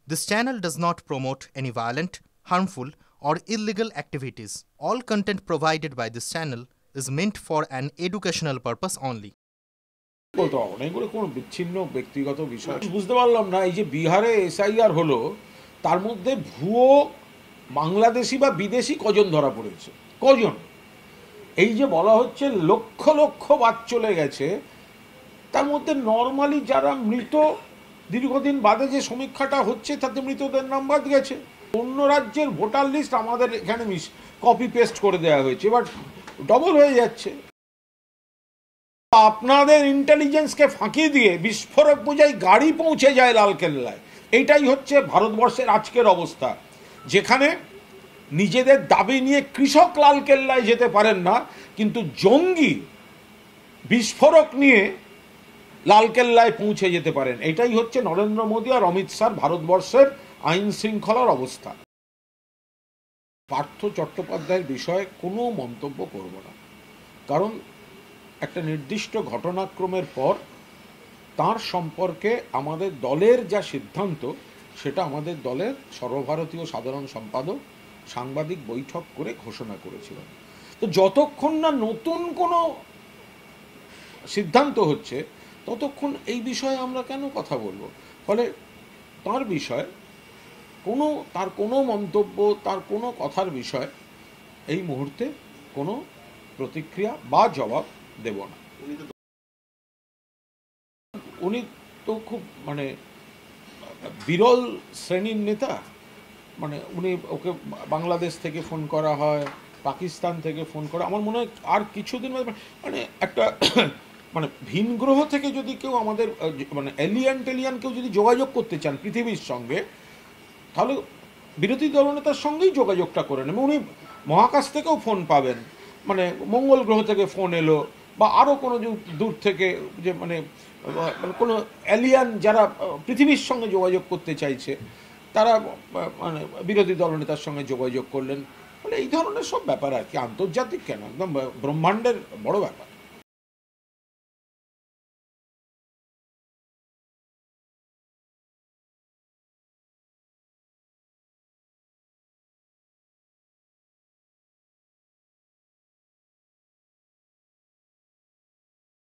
This channel does not promote any violent, harmful, or illegal activities. All content provided by this channel is meant for an educational purpose only. বলতে পারবো না, এগুলো কোনো বিচ্ছিন্ন ব্যক্তিগত বিষয়। বুঝতে পারলাম না, এই যে বিহারে এসআইআর হলো, তার মধ্যে ভুয়ো বাংলাদেশি বা বিদেশি কজন ধরা পড়েছে? কজন? এই যে বলা হচ্ছে লক্ষ লক্ষ বাদ চলে গেছে, তার মধ্যে নর্মালি যারা মৃত, দীর্ঘদিন বাদে যে সমীক্ষাটা হচ্ছে তাতে মৃতদের নাম বাদ গেছে। অন্য রাজ্যের ভোটার লিস্ট আমাদের এখানে কপি পেস্ট করে দেওয়া হয়েছে, এবার ডবল হয়ে যাচ্ছে। আপনাদের ইন্টেলিজেন্সকে ফাঁকি দিয়ে বিস্ফোরক বোঝাই গাড়ি পৌঁছে যায় লালকেল্লায়। এইটাই হচ্ছে ভারতবর্ষের আজকের অবস্থা, যেখানে নিজেদের দাবি নিয়ে কৃষক লালকেল্লায় যেতে পারেন না, কিন্তু জঙ্গি বিস্ফোরক নিয়ে লালকেল্লায় পৌঁছে যেতে পারেন। এটাই হচ্ছে নরেন্দ্র মোদী আর অমিত শাহর ভারতবর্ষের আইন শৃঙ্খলার অবস্থা। পার্থ চট্টোপাধ্যায়ের বিষয়ে কোনো মন্তব্য করব না, কারণ একটা নির্দিষ্ট ঘটনাক্রমের পর তার সম্পর্কে আমাদের দলের যা সিদ্ধান্ত, সেটা আমাদের দলের সর্বভারতীয় সাধারণ সম্পাদক সাংবাদিক বৈঠক করে ঘোষণা করেছিলেন। তো যতক্ষণ না নতুন কোনো সিদ্ধান্ত হচ্ছে, ততক্ষণ এই বিষয়ে আমরা কেন কথা বলবো? ফলে তার বিষয়ে তার কোনো মন্তব্য, তার কোনো কথার বিষয় এই মুহূর্তে কোনো প্রতিক্রিয়া বা জবাব দেব না। উনি তো খুব বিরল শ্রেণীর নেতা। উনি, ওকে বাংলাদেশ থেকে ফোন করা হয়, পাকিস্তান থেকে ফোন করা, আমার মনে হয় আর কিছুদিন একটা ভিন গ্রহ থেকে যদি কেউ আমাদের এলিয়ান কেউ যদি যোগাযোগ করতে চান পৃথিবীর সঙ্গে, তাহলে বিরোধী দলনেতার সঙ্গেই যোগাযোগটা করে নেন। উনি মহাকাশ থেকেও ফোন পাবেন, মঙ্গল গ্রহ থেকে ফোন এলো, বা আরও কোনো দূর থেকে যে কোনো এলিয়ান যারা পৃথিবীর সঙ্গে যোগাযোগ করতে চাইছে, তারা বিরোধী দলনেতার সঙ্গে যোগাযোগ করলেন। এই ধরনের সব ব্যাপার আর কি, আন্তর্জাতিক কেন, একদম ব্রহ্মাণ্ডের বড় ব্যাপার।